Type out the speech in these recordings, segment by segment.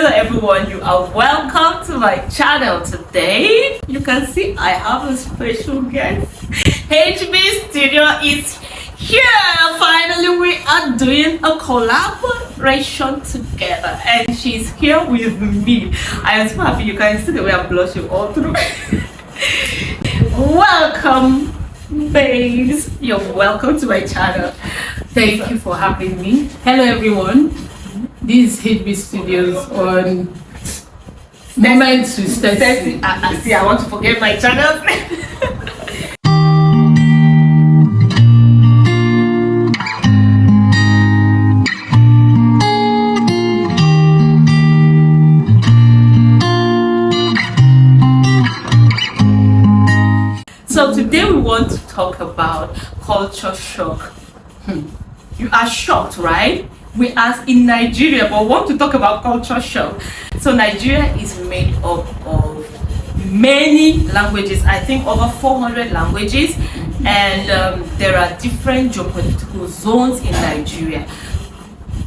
Hello everyone, you are welcome to my channel. Today you can see I have a special guest. HB Studio is here. Finally we are doing a collaboration together and she's here with me. I am so happy. You can see the way I'm blushing all through. Welcome babes, you're welcome to my channel. Thank you for having me. Hello everyone, this is HB Studios on Moments with Stacey. See, I want to forget my channel. So today we want to talk about culture shock. You are shocked, right? We are in Nigeria, but we want to talk about culture shock. So Nigeria is made up of many languages. I think over 400 languages, and there are different geopolitical zones in Nigeria.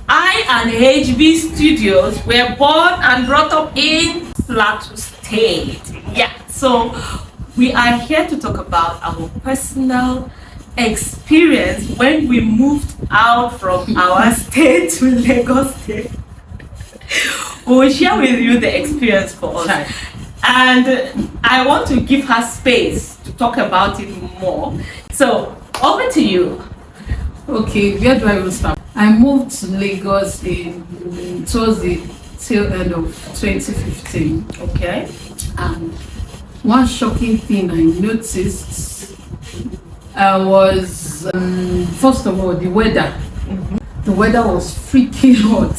I and HB Studios were born and brought up in Plateau State. Yeah, so we are here to talk about our personal experience when we moved out from our state to Lagos State. We will share with you the experience for us. And I want to give her space to talk about it more. So, over to you. Okay, where do I even start? I moved to Lagos towards the tail end of 2015. Okay. And one shocking thing I noticed was, first of all, the weather. The weather was freaking hot.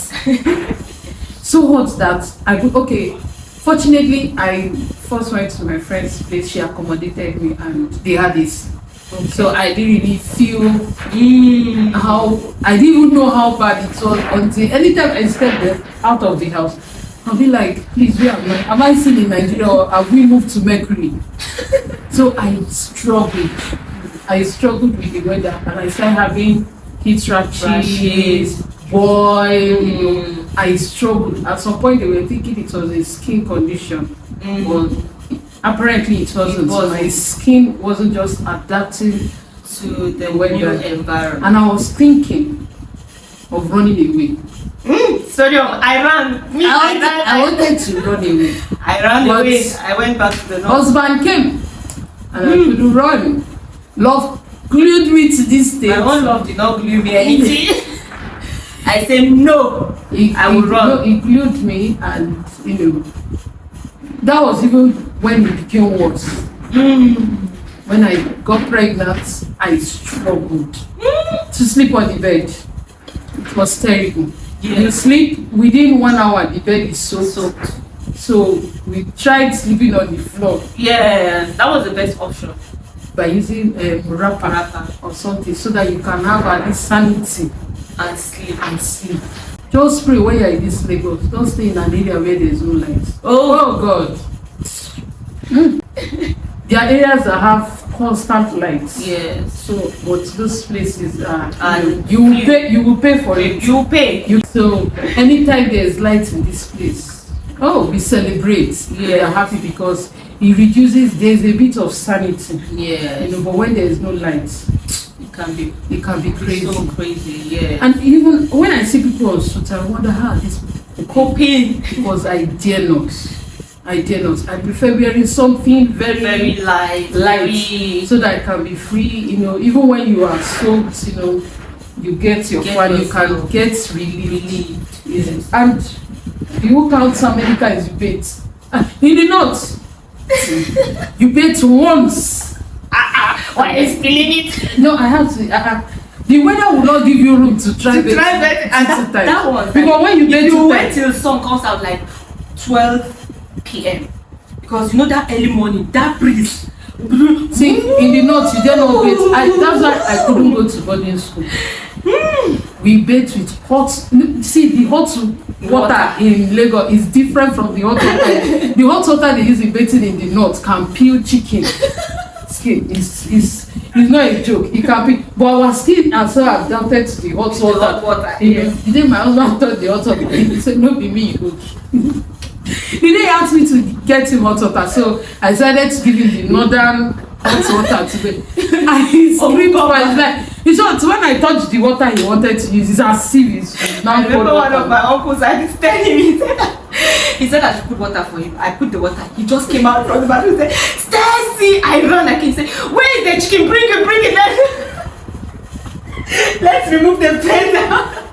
So hot that I could, okay, fortunately, I first went to my friend's place. She accommodated me and they had this. Okay. So I didn't really feel how, I didn't even know how bad it was until anytime I stepped out of the house, I'll be like, please, where am I still in Nigeria or have we moved to Mercury? So I struggled with the weather and I started having heat rashes, boil. I struggled. At some point they were thinking it was a skin condition, but apparently it wasn't. So my skin wasn't just adapting to the weather environment. And I was thinking of running away. I ran. I wanted to run away. I ran away. I went back to the north. Husband came and I couldn't run. Love glued me to this state. My own love did not glue me anything. I said no. I will run. No, it glued me, and that was even when it became worse. When I got pregnant, I struggled to sleep on the bed. It was terrible. Yes. You sleep within 1 hour, the bed is so soaked. So we tried sleeping on the floor. Yeah, that was the best option. By using a wrapper or something so that you can have at least sanity and sleep. Just pray when you're in this Lagos. Don't stay in an area where there's no light. Oh God. There are areas that have constant lights. Yes. So, but those places you will pay for it. You pay. So anytime there's light in this place, we celebrate. Yeah. We are happy because it reduces. There's a bit of sanity. Yeah. But when there is no light, it can be crazy. So crazy. Yeah. And even when I see people on shoot, I wonder how this coping, because I dare not. I prefer wearing something very light, so that I can be free. Even when you are soaked, you get your fun. You can get relieved. Yes. And you count how many times you bathe. In the north, you bathe once. Why is feeling it? No, I have to. The weather will not give you room to try it. And that one. Because when you bathe, you wait till the sun comes out like 12 p.m. because that early morning, that breeze. See, in the north you dare not bathe. That's why I couldn't go to boarding school. We bathe with hot. See, the hot water in Lagos is different from the hot water. The hot water they use in bathing in the north can peel chicken skin. It's not a joke. It can be, but our skin are so adapted to the hot water. Hot water, You know, yes. the day my husband thought the hot water, he said, "No, be me, you go." The day he asked me to get him hot water, so I decided to give him the northern hot water today. And he screamed for his life. In short, when I touched the water he wanted to use, it's as if it's now I remember cold one of water. my uncles, I was telling him, he said I should put water for him. I put the water. He just came out from the bathroom and said, Stacy! I run like he said, where is the chicken? Bring it. Let's remove the pen now.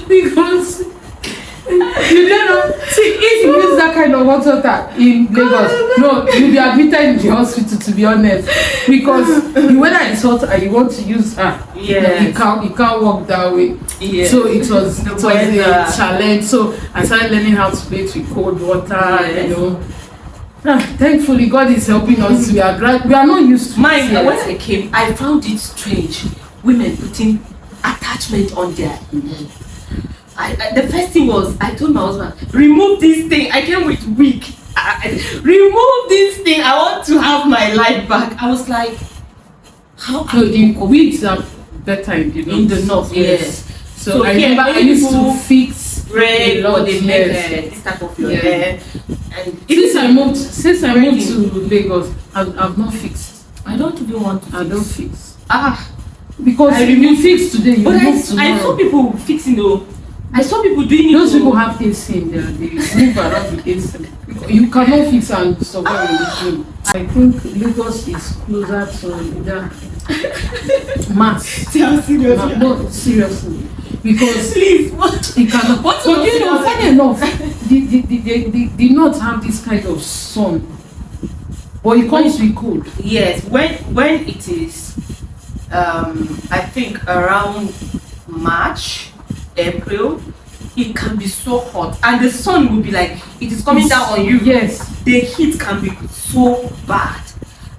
Because you don't know. See, if you use that kind of hot water in Lagos, no, you'll be admitted in the hospital, to be honest. Because the weather is hot and you want to use Yes. you can't walk that way. Yes. So it was a weather. challenge. So I started learning how to bathe with cold water, Yes. you know. Thankfully God is helping us. We are not used to Mine, it. when I came, I found it strange. Women putting attachment on their the first thing was, I told my husband, remove this thing. I came with wig. Remove this thing. I want to have my life back. I was like, how? No, the wigs are better in the north. In the north, yes. So I here, remember I many used to people fix braid a lot, or they make yes. this type of your Yeah. hair. And Since I moved to Lagos, I've not fixed. I don't even want to. I don't fix. Because You fix today, you but move I tomorrow. saw people fixing though. I saw people doing it. Those though. people have AC in there. They move around with AC. You cannot fix and survive in this room. I think Lagos is closer to the mass. See how serious you are. No, seriously. Because Please, what? it cannot. What's But you know, your funny enough, the north have this kind of sun, but it comes with cold. Yes, when it is, I think around March, April, it can be so hot, and the sun will be like it is coming down on you. Yes, The heat can be so bad.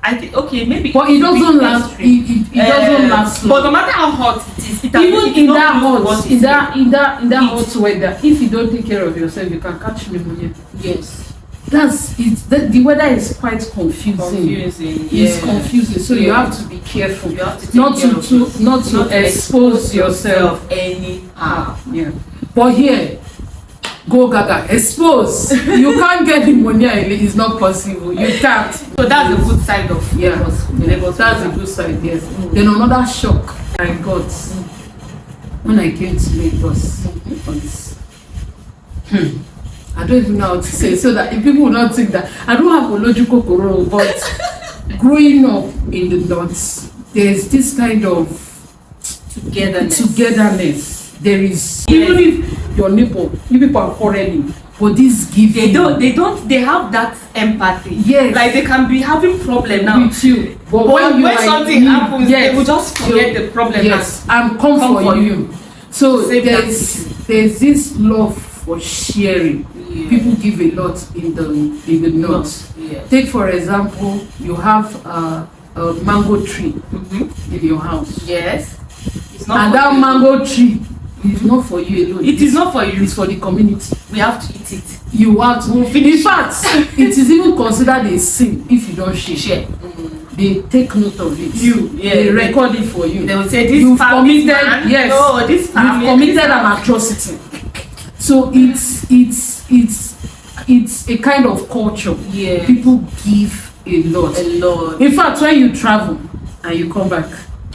I think okay, maybe. but it doesn't last. extreme. It doesn't last long. But no matter how hot it is, it Even in that hot, what in that Heat. hot weather, if you don't take care of yourself, you can catch pneumonia. Yes, That's it. The weather is quite confusing. confusing. It's confusing, so you Yeah. have to be careful. You have to take Not care to, of to it. not to expose yourself. anyhow. Yeah. But here, go gaga, expose. You can't get pneumonia. It's not possible. You can't. So that's the good side of Yeah, Lagos. that's a good side. Yes. Then another shock I got when I came to Lagos. was, I don't even know how to say it, so that if people will not think that I don't have a logical corona, but growing up in the north, there's this kind of togetherness. There is, even if your neighbor, you people are quarreling, but this give They have that empathy. Yes. Like they can be having problem now. with you, but When you like something me, happens, yes, they will just forget the problem. Yes, and come for you. So Save there's this love for sharing. Yeah. People give a lot in the north. Yeah. Take for example, you have a mango tree in your house, Yes. It's not and for that you. mango tree is not for you alone. It is not for you. It's for the community. We have to eat it. You have to. In fact, it is even considered a sin if you don't share. They take note of it. They record it for you. They will say this You've family committed, man. yes. Oh, this family. You've committed an atrocity. So it's a kind of culture. Yeah. People give a lot. A lot. In fact, when you travel and you come back,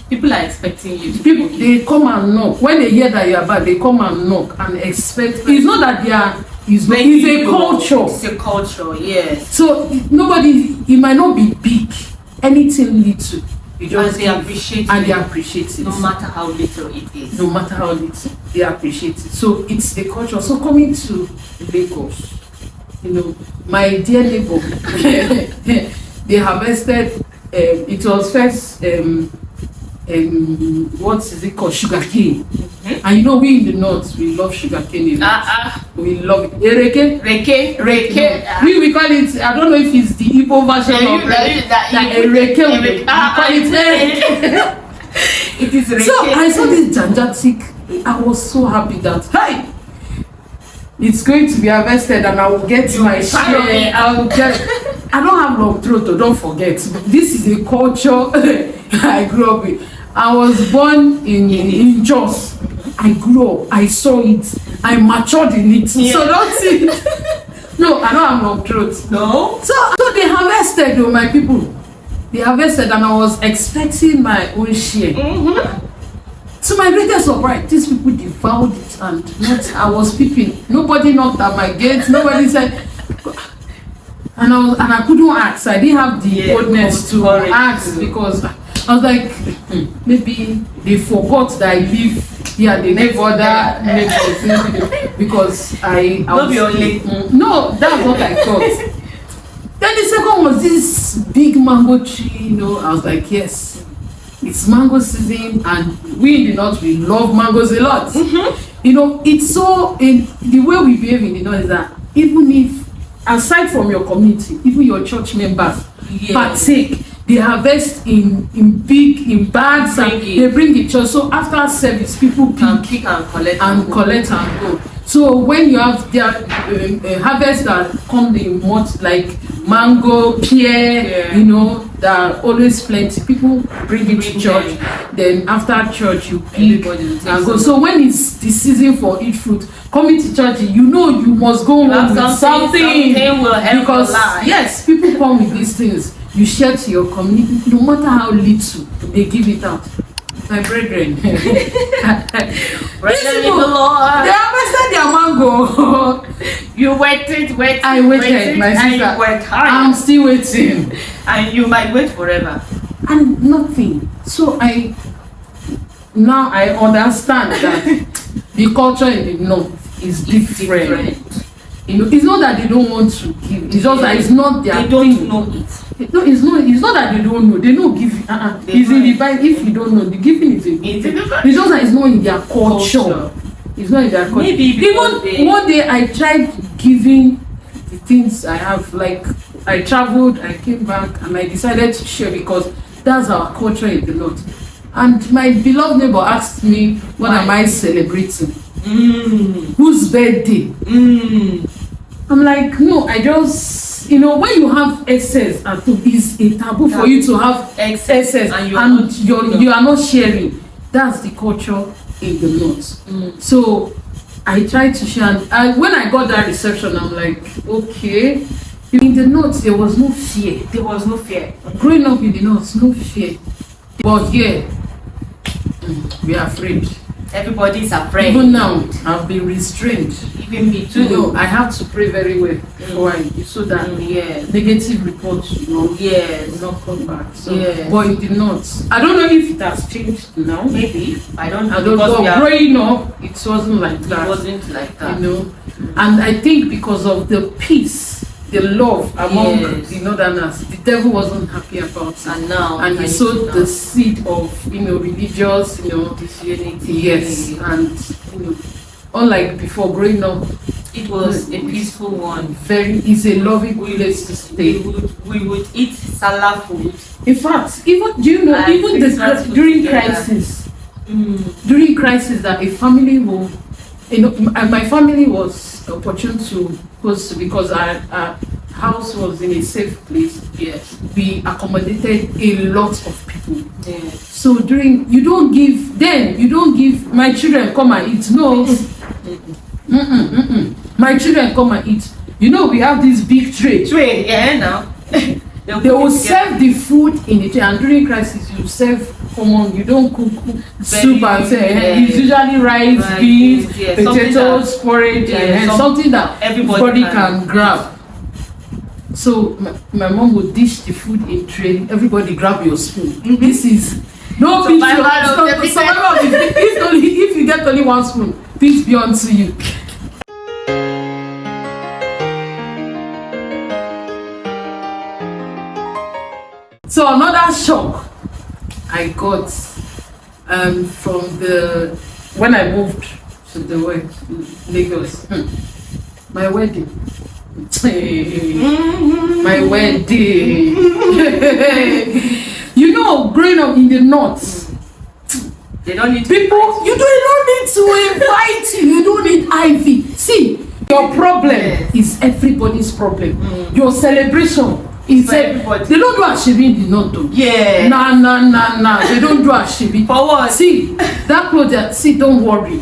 People are expecting you. people they come and knock. When they hear that you are back, they come and knock and expect. It's not that they are. It's a culture. It's a culture. Yes. So nobody. It might not be big. Anything little. You just And they give, appreciate and it. they appreciate it. No matter how little it is. No matter how little, they appreciate it. So it's a culture. So coming to Lagos, you know, my dear neighbor, they harvested. It was first. What is it called? Sugarcane. And you know, we in the north, we love sugarcane. We love it. Ereke. Reke. We call it. I don't know if it's the Igbo version of Ereke. We call it Ereke. It is Reke. So I saw this Janjatik. I was so happy that hey, it's going to be harvested and I will get my share. I will get. I don't have long throat, so don't forget. This is a culture. I grew up in. I was born in Jos. I grew up, I saw it, I matured in it. Yeah. So don't see. No, I don't have no truth. No. So they harvested, my people. They harvested, and I was expecting my own share. So my greatest surprise, these people devoured it, and I was peeping. Nobody knocked at my gate. Nobody said, and I couldn't ask. I didn't have the boldness to ask because I was like, maybe they forgot that I live here. They never other neighbors because I was only. No, that's what I thought. Then the second was this big mango tree. I was like, yes. It's mango season, and we in the north, we love mangoes a lot. It's so in the way we behave in the north is that even if, aside from your community, even your church members partake, they harvest in bags and they bring it church. So after service, people pick and collect and go. So when you have their harvest that come in months like mango, pear, there are always plenty. People bring it to church. Then after church, you pick and go. So when it's the season for eat fruit, coming to church, you must go home with something will help because yes, people come with these things. You share to your community, no matter how little they give it out. My brethren, they harvested their mango. You waited. I waited, my sister. And you worked hard. I'm still waiting. And you might wait forever. And nothing. So now I understand that the culture in the north is different. It's not that they don't want to give. It's just that it's not their They don't know it. No, it's not that they don't know. They know giving. It's in the Bible. If you don't know, the giving is in the Bible. It's just that it's not in their culture. It's not in their culture. Maybe even one day I tried giving the things I have. Like I traveled, I came back, and I decided to share because that's our culture in the north. And my beloved neighbor asked me, "What am I celebrating? Whose birthday?" I'm like, no, I just. When you have excess, it's a taboo for you to have excess and you are not sharing. That's the culture in the north. So I tried to share, and when I got that reception, I'm like, okay. In the north, there was no fear. There was no fear. Growing up in the north, no fear. But here, we are afraid. Everybody is afraid. Even now, I've been restrained. Even me too. I have to pray very well before so that negative reports, will not come back. So, but it did not. I don't know if it has changed now. Maybe I don't know. Growing up, it wasn't like that. It wasn't like that. And I think because of the peace, the love among the northerners, the devil wasn't happy about it. And he sowed the seed of religious disunity. Yes, and unlike before growing up, it was a peaceful one. It's a loving place to stay. We would eat Salah food. In fact, even during crisis, during crisis, that a family will, and my family was opportune to host because our house was in a safe place. Yes, we accommodated a lot of people. Yes. So you don't give my children come and eat. No. My children come and eat. We have this big tray. Now. They will serve the food in the tray, and during crisis you serve common. You don't cook soup and say it's usually rice, beans, potatoes, porridge, and something that everybody can grab. So my mom would dish the food in tray. Everybody grab your spoon. This is no survival of the if you get only one spoon, peace be unto you. So another shock I got from when I moved to the Lagos, my wedding. My wedding. Growing up in the north, they don't need people. You don't need to invite you. You don't need Ivy. See, your problem is everybody's problem. Your celebration He For said, everybody. they don't do ashebi in the north though. Yeah. Nah. They don't do ashebi. For what? See, that cloth, see, don't worry.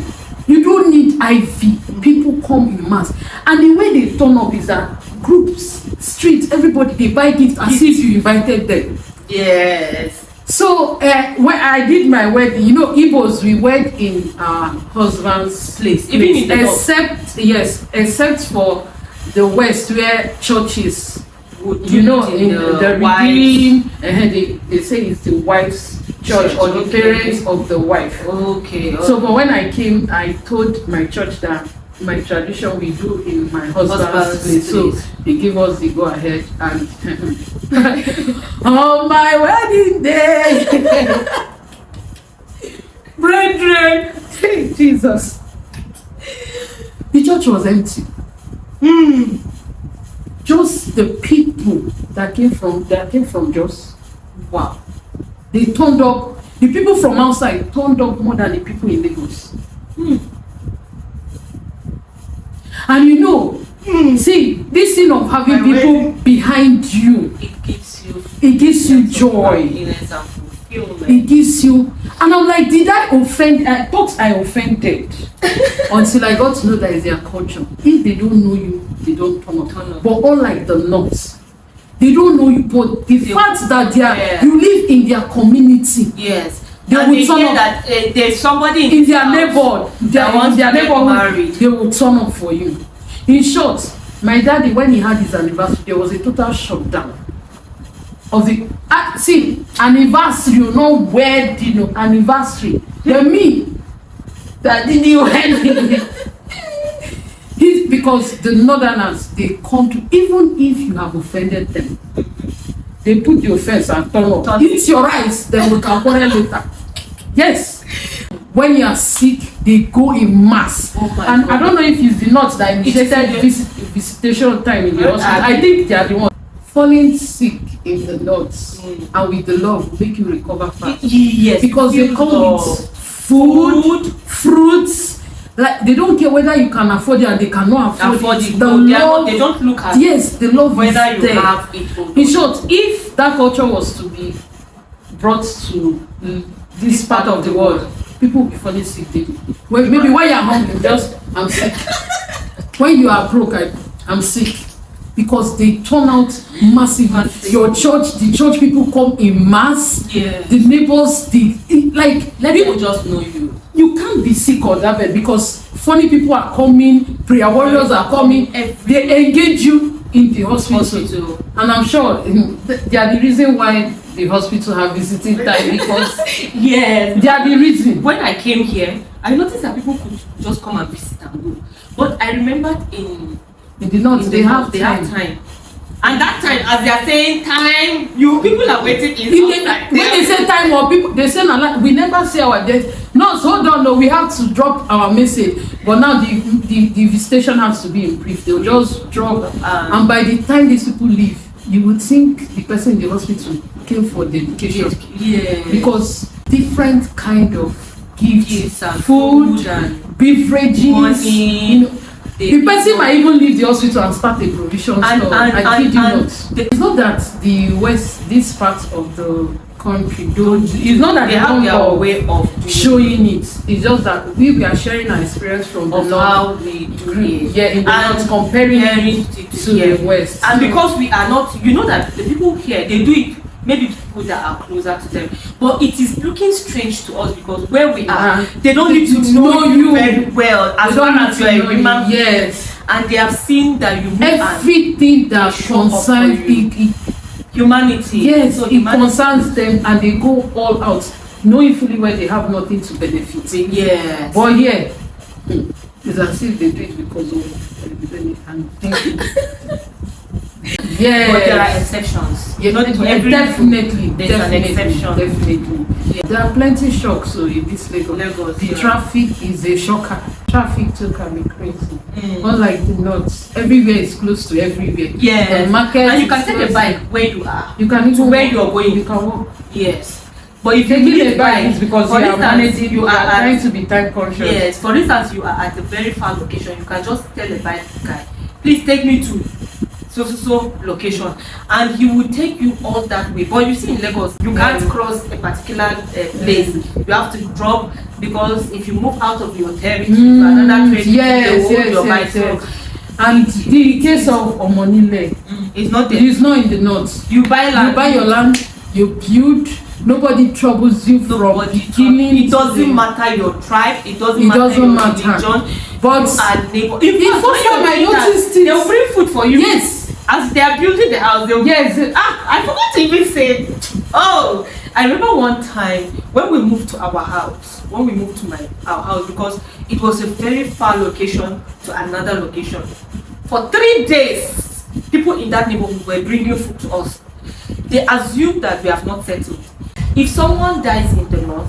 You don't need IV. People come in mass. And the way they turn up is that groups, streets, everybody, they buy gifts as if you invited them. Yes. So when I did my wedding, you know, Igbos, we wed in our husband's place. Even in the except for the west where churches, You know, in the redeem, they say it's the wife's church or the parents of the wife. Okay. So but when I came, I told my church that my tradition we do in my husband's place. So they give us the go ahead, and on my wedding day, brethren, Jesus, the church was empty. Just the people that came from Jos. Wow. They turned up. The people from outside turned up more than the people in Lagos. And you know, see, this thing of having people behind you, it gives you joy. It gives you, and I'm like, did I offend? I thought I offended until I got to know that is their culture. If they don't know you, they don't turn up. But unlike the North, they don't know you, but the fact that they are, you live in their community. Yes. They and will they turn hear up that there's somebody in their neighborhood. Their neighborhood, married. they will turn up for you. In short, my daddy, when he had his anniversary, there was a total shutdown of the see, anniversary, you know, wedding, anniversary. Then me that didn't you because the northerners, they come to, even if you have offended them, they put the offense and turn up. Eat your rice, then we can quarrel later. Yes. When you are sick, they go in mass. And God. I don't know if it's the North that initiated visitation time in the hospital. I think they are the ones. Falling sick in the North and with the love will make you recover fast. Yes. Because they come with food, fruits. Like they don't care whether you can afford it and they cannot afford it. The love, they don't look at the love whether is you there. have it or not. In short, if that culture was to be brought to this part of the world, people will be falling sick daily. Maybe when you are hungry, just I'm sick. When you are broke, I'm sick. Because they turn out massively. Your church, the church people come in mass. Yeah. The neighbors, let people just know you. You can't be sick on that bed because funny people are coming, prayer warriors are coming. They engage you in the hospital. And I'm sure they are the reason why the hospital have visiting time because yes, they are the reason. When I came here, I noticed that people could just come and visit and go. But I remembered in the North, they have time. And that time, as they are saying time, people are waiting in when they say time, or people they say we never say our date. No, so hold on, no, we have to drop our message. But now the visitation has to be in brief. They'll just drop, and by the time these people leave, you would think the person in the hospital came for dedication. Yeah. Because different kind of gifts and food and beverages, money. The person might even leave the hospital and start a provision store. I kid you not. It's not that the West, this part of the country, it's not that they have their way of showing it. It's just that we are sharing our experience from the North. How we do it. Yeah, in the North, comparing it to the West. And because we are not, you know that the people here, they do it. Maybe people that are closer to them, but it is looking strange to us because where we are, they don't need to know you very well as long as you are a human. Yes, and they have seen that you move everything that concerns humanity. Yes, so it concerns them, and they go all out, knowing fully well they have nothing to benefit. Yes, but yeah, it's as if they do it because of and thinking. Yeah, but there are exceptions. Yeah, not definitely. There's an exception. Definitely. Yeah. There are plenty shocks. So in this Lagos, the traffic is a shocker. Traffic too can be crazy. Unlike the North, everywhere is close to everywhere. Yeah, the market. And you can take a bike where you are. You can even where you are going. You can walk. Yes. But if you take a bike, it's because you are managing. You are trying to be time conscious. Yes. For instance, you are at a very far location. You can just tell the bike guy, please take me to so location, and he will take you all that way. But you see in Lagos, you can't cross a particular place. You have to drop, because if you move out of your territory to another train, they will hold your bike. And the case of Omonile, it's not there. It's not in the north. You buy land. You buy your land. You build. Nobody troubles you from beginning. It doesn't matter your tribe. It doesn't matter your religion. But and neighbor. In fact, I noticed it. They'll bring food for you. Yes. As they are building the house, they'll. Yes. I forgot to even say. Oh, I remember one time when we moved to our house. When we moved to our house, because it was a very far location to another location. For 3 days, people in that neighborhood were bringing food to us. They assume that we have not settled. If someone dies in the north,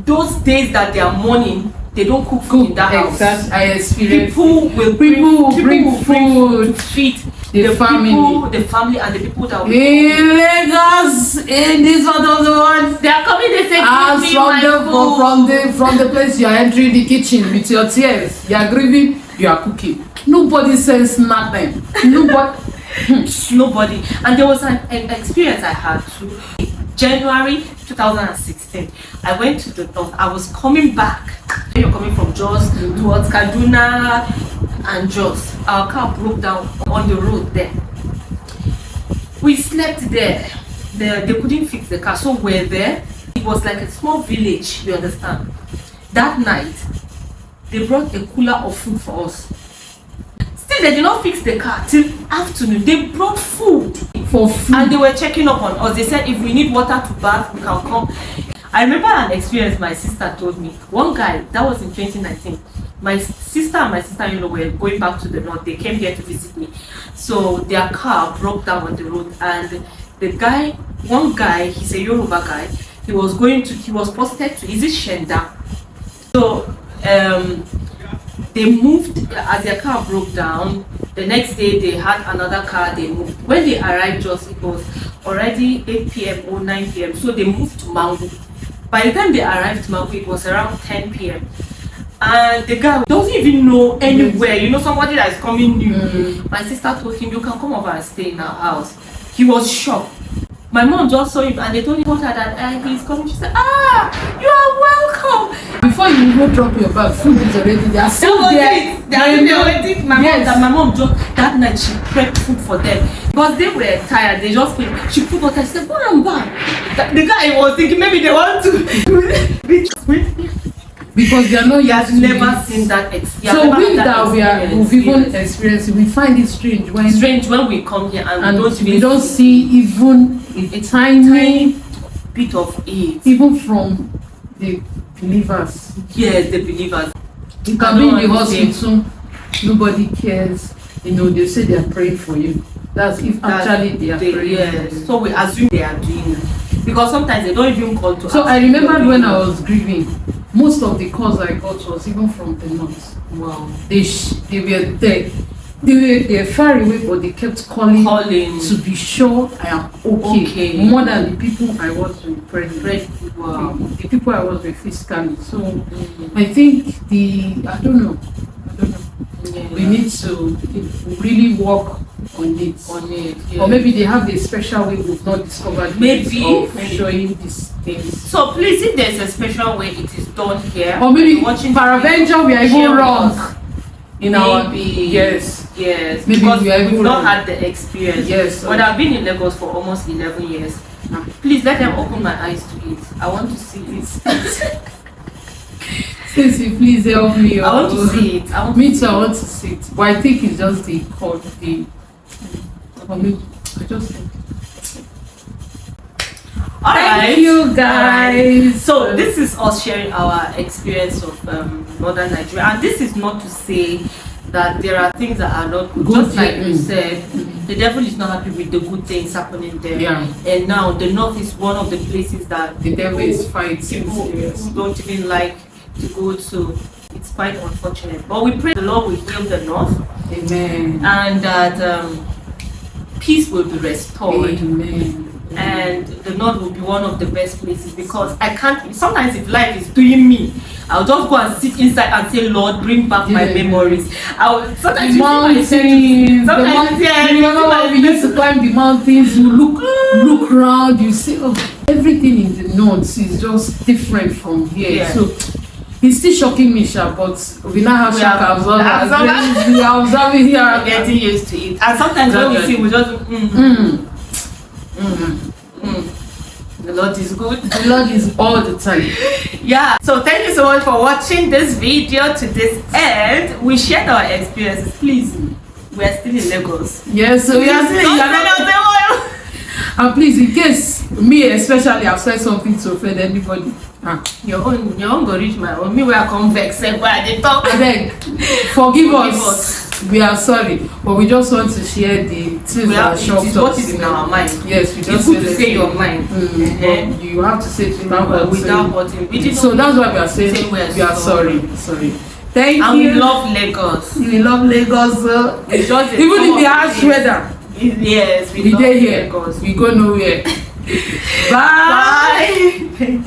those days that they are mourning, they don't cook food in that house. Exactly. I experienced. People will bring food to feed the family, and the people that will in Lagos, in this one of the one. They are coming. They say, from the place you are entering the kitchen with your tears, you are grieving, you are cooking. Nobody says nothing. Nobody. And there was an experience I had too. January 2016, I went to the north. I was coming back. You're coming from Jos towards Kaduna and Jos. Our car broke down on the road there. We slept there. They couldn't fix the car, so we're there. It was like a small village, you understand. That night, they brought a cooler of food for us. Still, they did not fix the car till afternoon. They brought food for food, and they were checking up on us. They said if we need water to bath, we can come. I remember an experience my sister told me. One guy, that was in 2019. My sister and my sister-in-law were going back to the north. They came here to visit me. So their car broke down on the road, and one guy, he's a Yoruba guy. He was posted to, is it Shenda? So they moved as their car broke down. The next day they had another car, they moved. When they arrived, it was already 8 p.m. or 9 p.m. So they moved to Mangu. By the time they arrived to Mangu, it was around 10 p.m. And the guy doesn't even know anywhere. You know, somebody that is coming new. My sister told him, you can come over and stay in our house. He was shocked. My mom just saw him and they told her that he's coming. She said, you are welcome. Before you even drop your bag, food is already there. They are waiting. My mom just, that night she prepped food for them. Because they were tired, they just came. She put water, she said, go and back. The guy was thinking maybe they want to be because they are not has never seen that experience. So we've even experienced it. We find it strange when we come here and we don't see even a tiny bit of it, even from the believers. Yes, the believers. You can be in the hospital, nobody cares. You know, they say they are praying for you. That's if actually they are praying. Yes. So we assume they are doing it because sometimes they don't even call to. So I remember when I was grieving, most of the calls I got was even from the north. Wow. They were there. They were far away, but they kept calling to be sure I am okay. More than the people I was with present. Wow. The people I was with physically. So I think I don't know. Yeah. We need to really work on it. Yeah. Or maybe they have a special way we've not discovered. Maybe showing these things. So please, if there's a special way it is done here, or maybe watching Paraventure, we are even wrong. Yes. Maybe because we've not had the experience. Yes. But I've been in Lagos for almost 11 years. Please let them open my eyes to it. I want to see it. Stacey, please help me. I want to see it. I want to see it. But I think it's just the code. Thank you guys. So this is us sharing our experience of northern Nigeria, and this is not to say that there are things that are not good. Just like you said, the devil is not happy with the good things happening there. Yeah. And now the north is one of the places that the devil is fighting. People who don't even like to go to. It's quite unfortunate. But we pray the Lord will heal the north. Amen. And that peace will be restored. Amen. and the north will be one of the best places, because I can't. Sometimes if life is doing me, I'll just go and sit inside and say, Lord, bring back my memories. Sometimes the mountains, we used to climb the mountains, you look around, you see everything in the north is just different from here. Yeah. So it's still shocking me, but we now have shock absorbers. We are observing here. We're getting used to it. And sometimes when we see, we just The Lord is good. The Lord is all the time. Yeah. So thank you so much for watching this video to this end. We shared our experiences. Please, we are still in Lagos. Yes, so we are still in Lagos. And please, in case me especially have said something to offend anybody, your own go reach my own. Me we are convex, where they talk. I beg, forgive us. We are sorry, but we just want to share the things that shocked us. What is in our mind. Yes, we just good to say your mind. You have to say it without hurting. So that's why we are saying we are sorry. Thank you. And we love Lagos. We love Lagos. Even in the harsh weather. Yes, we stay here. We go nowhere. Bye.